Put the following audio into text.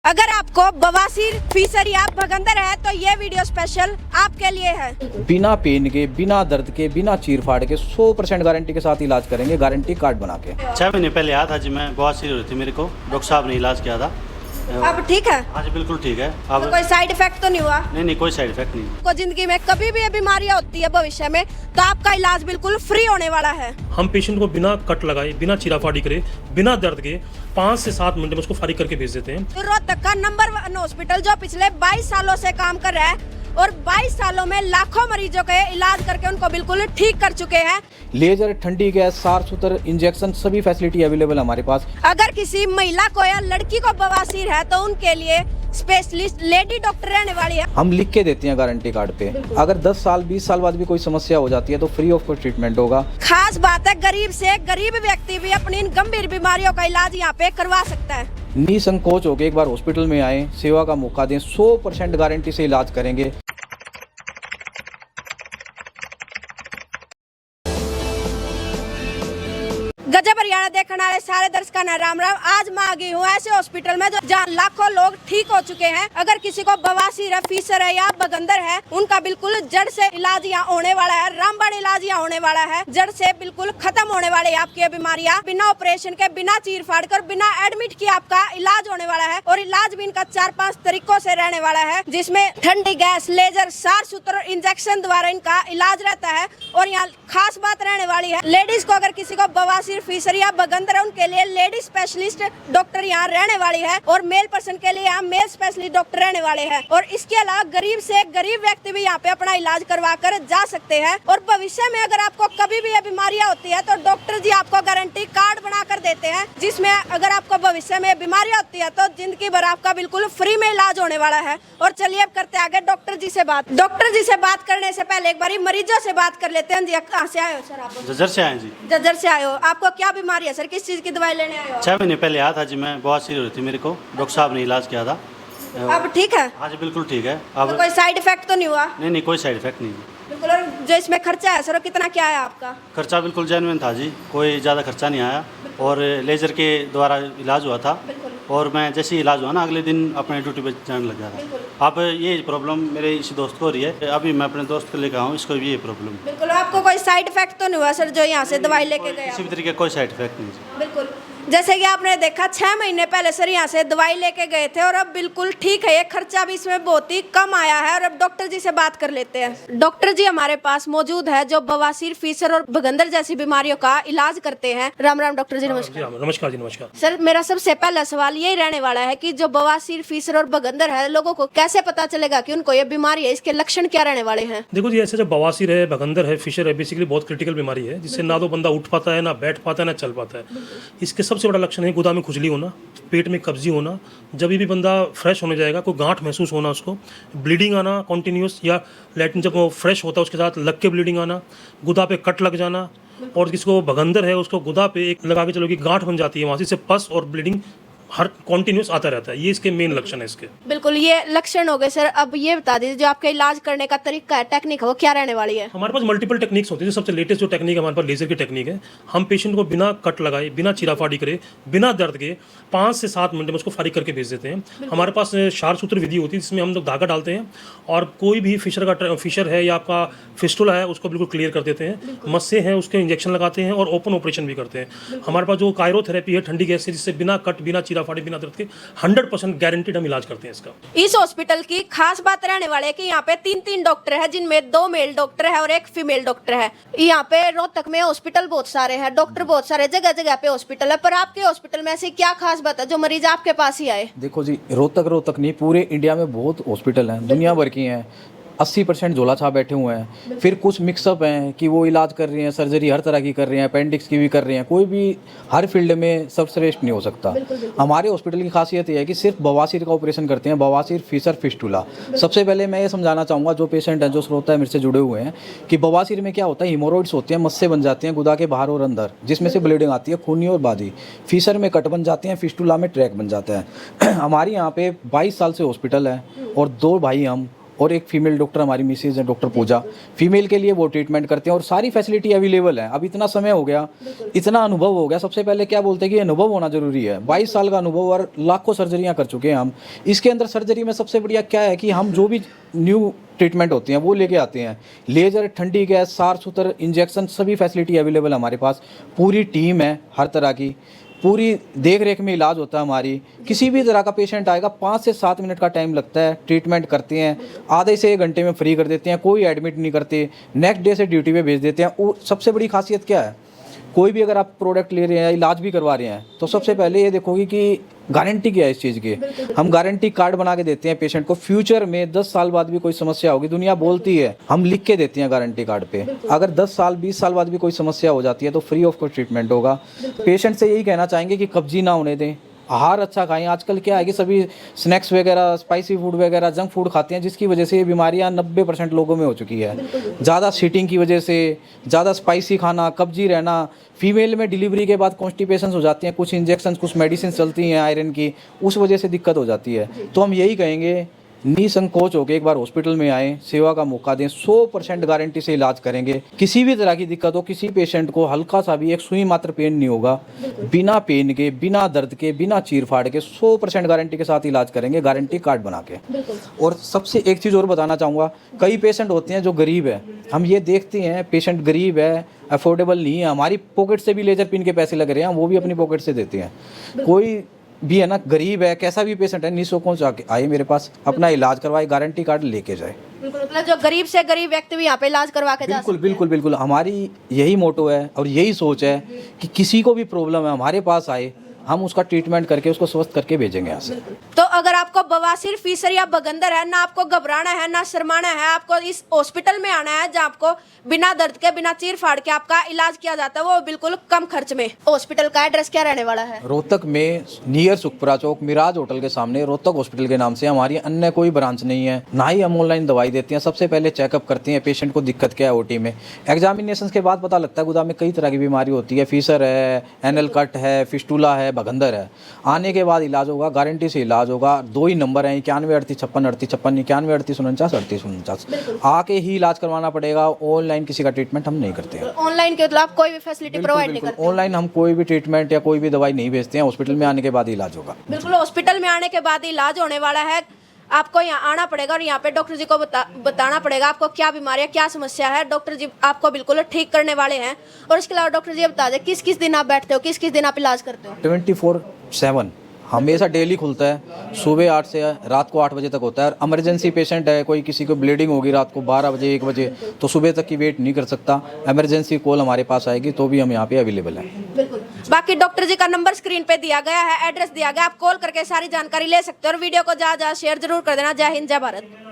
अगर आपको बवासीर, फीसर या भगंदर है तो ये वीडियो स्पेशल आपके लिए है। बिना पेन के, बिना दर्द के, बिना चीर फाड़ के 100% गारंटी के साथ इलाज करेंगे, गारंटी कार्ड बना के। 6 महीने पहले आया था जी, मैं बवासीर हो रही थी मेरे को, डॉक्टर साहब ने इलाज किया था। अब ठीक है? हाँ जी बिल्कुल ठीक है। अब तो कोई साइड इफेक्ट तो नहीं हुआ? नहीं, कोई साइड इफेक्ट नहीं। को जिंदगी में कभी भी ये बीमारियां होती है भविष्य में, तो आपका इलाज बिल्कुल फ्री होने वाला है। हम पेशेंट को बिना कट लगाए, बिना चीराफाड़ी करे, बिना दर्द के 5 से 7 मिनट में उसको फारिग करके भेज देते हैं। तो रोहतक का नंबर 1 हॉस्पिटल जो पिछले 22 सालों से काम कर रहा है और 22 सालों में लाखों मरीजों के इलाज करके उनको बिल्कुल ठीक कर चुके हैं। लेजर, ठंडी गैस, सार सूत्र, इंजेक्शन, सभी फैसिलिटी अवेलेबल हमारे पास। अगर किसी महिला को या लड़की को बवासीर है तो उनके लिए स्पेशलिस्ट लेडी डॉक्टर रहने वाली है। हम लिख के देते हैं गारंटी कार्ड पे। अगर 10 साल 20 साल बाद भी कोई समस्या हो जाती है तो फ्री ऑफ कॉस्ट ट्रीटमेंट होगा। खास बात है, गरीब से गरीब व्यक्ति भी अपनी इन गंभीर बीमारियों का इलाज यहाँ पे करवा सकता है। निसंकोच होकर एक बार हॉस्पिटल में आए, सेवा का मौका दें, 100% गारंटी से इलाज करेंगे। गजब हरियाणा देखने वाले सारे दर्शकों ने राम राम। आज मैं आ गई हूँ ऐसे हॉस्पिटल में जहाँ लाखों लोग ठीक हो चुके हैं। अगर किसी को बवासीर है, फीसर है या भगंदर है, उनका बिल्कुल जड़ से इलाज यहाँ होने वाला है। रामबाण इलाज यहाँ होने वाला है। जड़ से बिल्कुल खत्म होने वाले आपकी ये बीमारियाँ। बिना ऑपरेशन के, बिना चीर फाड़ कर, बिना एडमिट किए आपका इलाज होने वाला है। और इलाज भी इनका 4-5 तरीकों से रहने वाला है, जिसमें ठंडी गैस, लेजर, सार सूत्र और इंजेक्शन द्वारा इनका इलाज रहता है। और यहाँ खास बात रहने वाली है, लेडीज को अगर किसी को बवासीर, फीसर या भगंदर है, उनके लिए लेडी स्पेशलिस्ट डॉक्टर यहाँ रहने वाली है। और मेल पर्सन के लिए यहाँ मेल स्पेशलिस्ट डॉक्टर रहने वाले हैं। और इसके अलावा गरीब से गरीब व्यक्ति भी यहाँ पे अपना इलाज करवा कर जा सकते हैं। और भविष्य में अगर आपको कभी भी ये बीमारियां होती है तो डॉक्टर जी आपको गारंटी कार्ड बना कर देते हैं, जिसमें अगर आपको भविष्य में बीमारियां होती है तो जिंदगी भर आपका बिल्कुल फ्री में इलाज होने वाला है। और चलिए अब करते आगे डॉक्टर जी से बात। डॉक्टर जी से बात करने से पहले एक बार मरीजों से बात कर लेते हैं। जी कहाँ से आए हो सर? आप जज्जर से आए जी। जज्जर से आए हो। आपको क्या बीमारी है सर? किस चीज की दवाई लेने आए हो? 6 महीने पहले आया था जी, मैं बवासीर हो रही थी मेरे को, डॉक्टर साहब ने इलाज किया था। अब ठीक है? हाँ जी बिल्कुल ठीक है। तो अब कोई साइड इफेक्ट तो नहीं हुआ? नहीं, कोई साइड इफेक्ट नहीं। बिल्कुल। और जो इसमें खर्चा है सर, कितना क्या है आपका? खर्चा बिल्कुल जेन्युइन था जी, कोई ज़्यादा खर्चा नहीं आया। और लेजर के द्वारा इलाज हुआ था। और मैं जैसे ही इलाज हुआ ना, अगले दिन अपने ड्यूटी पे जाने लग गया था। अब ये प्रॉब्लम मेरे इसी दोस्त को हो रही है। अभी मैं अपने दोस्त को लेकर आऊँ, इसको भी ये प्रॉब्लम। बिल्कुल। आपको कोई साइड इफेक्ट तो नहीं हुआ सर जो यहाँ से दवाई लेके गए? किसी भी तरीके का कोई साइड इफेक्ट नहीं। बिल्कुल। जैसे कि आपने देखा 6 महीने पहले सर यहाँ से दवाई लेके गए थे और अब बिल्कुल ठीक है। ये खर्चा भी इसमें बहुत ही कम आया है। और अब डॉक्टर जी से बात कर लेते हैं। डॉक्टर जी हमारे पास मौजूद है जो बवासीर, फीसर और भगंदर जैसी बीमारियों का इलाज करते हैं। राम राम डॉक्टर जी, नमस्कार। नमस्कार जी, नमस्कार। सर मेरा सबसे पहला सवाल यही रहने वाला है कि जो बवासीर, फीसर और भगंदर है, लोगों को कैसे पता चलेगा कि उनको ये बीमारी है? इसके लक्षण क्या रहने वाले हैं? देखो जी, ऐसे जब बवासीर है, भगंदर है, फिशर है, बेसिकली बहुत क्रिटिकल बीमारी है, जिससे ना तो बंदा उठ पाता है, ना बैठ पाता है, ना चल पाता है। इसके सबसे बड़ा लक्षण है गुदा में खुजली होना, पेट में कब्जी होना, जब भी बंदा फ्रेश होने जाएगा कोई गांठ महसूस होना, उसको ब्लीडिंग आना कॉन्टिन्यूस, या लैट्रिन जब वो फ्रेश होता है उसके साथ लग के ब्लीडिंग आना, गुदा पे कट लग जाना। और जिसको भगंदर है उसको गुदा पे एक लगा के चलो कि गांठ बन जाती है, वहाँ से पस और ब्लीडिंग हर कॉन्टिन्यूस आता रहता है। ये इसके मेन लक्षण है इसके। बिल्कुल, ये लक्षण हो गए सर। अब ये बता दीजिए जो आपका इलाज करने का तरीका है, टेक्निक है, वो क्या रहने वाली है? हमारे पास मल्टीपल टेक्निक्स होती है। सबसे लेटेस्ट जो टेक्निक है हमारे पास लेजर की टेक्निक है। हम पेशेंट को बिना कट लगाए, बिना चीराफाड़ी करे, बिना दर्द के 5 से 7 मिनट में उसको फारिग करके भेज देते हैं। हमारे पास सार सूत्र विधि होती है जिसमें हम लोग धागा डालते हैं और कोई भी फिशर है या आपका फिस्टुला है उसको बिल्कुल क्लियर कर देते हैं। मस्से हैं उसके इंजेक्शन लगाते हैं और ओपन ऑपरेशन भी करते हैं। हमारे पास जो कायरोथेरेपी है ठंडी गैस से, जिससे बिना कट, बिना चीराफाड़ी, बिना दर्द के 100% गारंटीड हम इलाज करते हैं इसका। इस हॉस्पिटल की खास बात रहने वाले है कि यहाँ पे 3 डॉक्टर है, जिनमें 2 मेल डॉक्टर है और 1 फीमेल डॉक्टर है। यहाँ पे रोहतक में हॉस्पिटल बहुत सारे हैं, डॉक्टर बहुत सारे, जगह जगह पे हॉस्पिटल है। पर आपके हॉस्पिटल में ऐसी क्या खास बात है जो मरीज आपके पास ही आए? देखो जी, रोहतक नहीं, पूरे इंडिया में बहुत हॉस्पिटल हैं, दुनिया भर की हैं। 80% झोला छाप बैठे हुए हैं। फिर कुछ मिक्सअप हैं कि वो इलाज कर रही हैं, सर्जरी हर तरह की कर रही हैं, अपेंडिक्स की भी कर रही हैं। कोई भी हर फील्ड में सर्वश्रेष्ठ नहीं हो सकता। हमारे हॉस्पिटल की खासियत ये है कि सिर्फ बवासीर का ऑपरेशन करते हैं, बवासीर, फीसर, फिस्टुला। सबसे पहले मैं ये समझाना चाहूँगा जो पेशेंट हैं, जो श्रोता है मेरे से जुड़े हुए हैं, कि बवासीर में क्या होता है, हिमोरॉइड्स होते हैं, मस्से बन जाते हैं गुदा के बाहर और अंदर, जिसमें से ब्लीडिंग आती है, खूनी और बादी। फीसर में कट बन जाते हैं, फिस्टुला में ट्रैक बन जाता है। हमारे यहाँ पे 22 साल से हॉस्पिटल है और 2 भाई हम और एक फीमेल डॉक्टर हमारी मिसेज है डॉक्टर पूजा, फीमेल के लिए वो ट्रीटमेंट करते हैं और सारी फैसिलिटी अवेलेबल है। अब इतना समय हो गया, इतना अनुभव हो गया। सबसे पहले क्या बोलते हैं कि अनुभव होना जरूरी है। 22 साल का अनुभव और लाखों सर्जरियाँ कर चुके हैं हम। इसके अंदर सर्जरी में सबसे बढ़िया क्या है कि हम जो भी न्यू ट्रीटमेंट होती हैं वो लेके आते हैं। लेज़र, ठंडी गैस, सार सूत्र, इंजेक्शन, सभी फैसिलिटी अवेलेबल है हमारे पास। पूरी टीम है हर तरह की, पूरी देख रेख में इलाज होता है हमारी। किसी भी तरह का पेशेंट आएगा 5 से 7 मिनट का टाइम लगता है, ट्रीटमेंट करते हैं, आधे से 1 घंटे में फ्री कर देते हैं, कोई एडमिट नहीं करते, नेक्स्ट डे से ड्यूटी पे भेज देते हैं। और सबसे बड़ी खासियत क्या है, कोई भी अगर आप प्रोडक्ट ले रहे हैं, इलाज भी करवा रहे हैं, तो सबसे पहले ये देखोगे कि गारंटी क्या है इस चीज़ की। हम गारंटी कार्ड बना के देते हैं पेशेंट को। फ्यूचर में 10 साल बाद भी कोई समस्या होगी, दुनिया बोलती है, हम लिख के देते हैं गारंटी कार्ड पे। अगर 10 साल 20 साल बाद भी कोई समस्या हो जाती है तो फ्री ऑफ कॉस्ट ट्रीटमेंट होगा। पेशेंट से यही कहना चाहेंगे कि कब्जी ना होने दें, आहार अच्छा खाएं। आजकल क्या है कि सभी स्नैक्स वगैरह, स्पाइसी फूड वगैरह, जंक फूड खाते हैं, जिसकी वजह से ये बीमारियां 90% लोगों में हो चुकी है। ज़्यादा सीटिंग की वजह से, ज़्यादा स्पाइसी खाना, कब्जी रहना। फीमेल में डिलीवरी के बाद कॉन्स्टिपेशन हो जाती हैं, कुछ इंजेक्शन, कुछ मेडिसिन चलती हैं आयरन की, उस वजह से दिक्कत हो जाती है। तो हम यही कहेंगे, निसंकोच होकर एक बार हॉस्पिटल में आएँ, सेवा का मौका दें। 100% गारंटी से इलाज करेंगे। किसी भी तरह की दिक्कत हो, किसी पेशेंट को हल्का सा भी एक सुई मात्र पेन नहीं होगा, बिना पेन के, बिना दर्द के, बिना चीर फाड़ के 100% गारंटी के साथ इलाज करेंगे, गारंटी कार्ड बना के। और सबसे एक चीज़ और बताना चाहूँगा, कई पेशेंट होते हैं जो गरीब है, हम ये देखते हैं पेशेंट गरीब है, अफोर्डेबल नहीं है, हमारी पॉकेट से भी लेजर पिन के पैसे लग रहे हैं, वो भी अपनी पॉकेट से देते हैं। कोई भी है ना, गरीब है, कैसा भी पेशेंट है, निःसंकोच आए मेरे पास, अपना इलाज करवाए, गारंटी कार्ड लेके जाए। बिल्कुल, मतलब जो गरीब से गरीब व्यक्ति भी यहाँ पे इलाज करवा के जा सकते हैं। बिल्कुल बिल्कुल, हमारी यही मोटो है और यही सोच है कि किसी को भी प्रॉब्लम है हमारे पास आए, हम उसका ट्रीटमेंट करके उसको स्वस्थ करके भेजेंगे यहाँ से। तो अगर आपको बवासीर, फीसर या बगंदर है, ना आपको घबराना है, ना शर्माना है, आपको इस हॉस्पिटल में आना है जहाँ आपको बिना दर्द के, बिना चीर फाड़ के आपका इलाज किया जाता है, वो बिल्कुल कम खर्च में। हॉस्पिटल का एड्रेस क्या रहने वाला है? रोहतक में नियर सुखपुरा चौक, मिराज होटल के सामने, रोहतक हॉस्पिटल के नाम से हमारी अन्य कोई ब्रांच नहीं है। ना ही हम ऑनलाइन दवाई देते हैं। सबसे पहले चेकअप करते हैं पेशेंट को दिक्कत क्या है ओटी में। एग्जामिनेशन के बाद पता लगता है गुदा में कई तरह की बीमारी होती है, फीसर है, एनल कट है, फिस्टूला है, भगंदर है। आने के बाद इलाज होगा, गारंटी से इलाज होगा। 2 ही नंबर हैं, 91 38 56 38 56, 91 38 49 38 49। आके ही इलाज करवाना पड़ेगा। ऑनलाइन किसी का ट्रीटमेंट हम नहीं करते हैं। ऑनलाइन के मतलब आप कोई भी फैसिलिटी प्रोवाइड नहीं करते? ऑनलाइन हम कोई भी ट्रीटमेंट या कोई भी दवाई नहीं भेजते हैं। हॉस्पिटल में आने के बाद इलाज होगा। बिल्कुल, हॉस्पिटल में आने के बाद इलाज होने वाला है। आपको यहाँ आना पड़ेगा और यहाँ पे डॉक्टर जी को बताना पड़ेगा आपको क्या बीमारी है, क्या समस्या है। डॉक्टर जी आपको बिल्कुल ठीक करने वाले हैं। और इसके अलावा डॉक्टर जी बता दें किस किस दिन आप बैठते हो, किस किस दिन आप इलाज करते हो? 24/7 हमेशा डेली खुलता है। सुबह 8 से रात को 8 बजे तक होता है। और इमरजेंसी पेशेंट है, कोई किसी को ब्लीडिंग होगी रात को 12 बजे 1 बजे, तो सुबह तक की वेट नहीं कर सकता। इमरजेंसी कॉल हमारे पास आएगी तो भी हम यहाँ पे अवेलेबल हैं। बिल्कुल। बाकी डॉक्टर जी का नंबर स्क्रीन पे दिया गया है, एड्रेस दिया गया, आप कॉल करके सारी जानकारी ले सकते हो। और वीडियो को ज़्यादा शेयर जरूर कर देना। जय हिंद, जय भारत।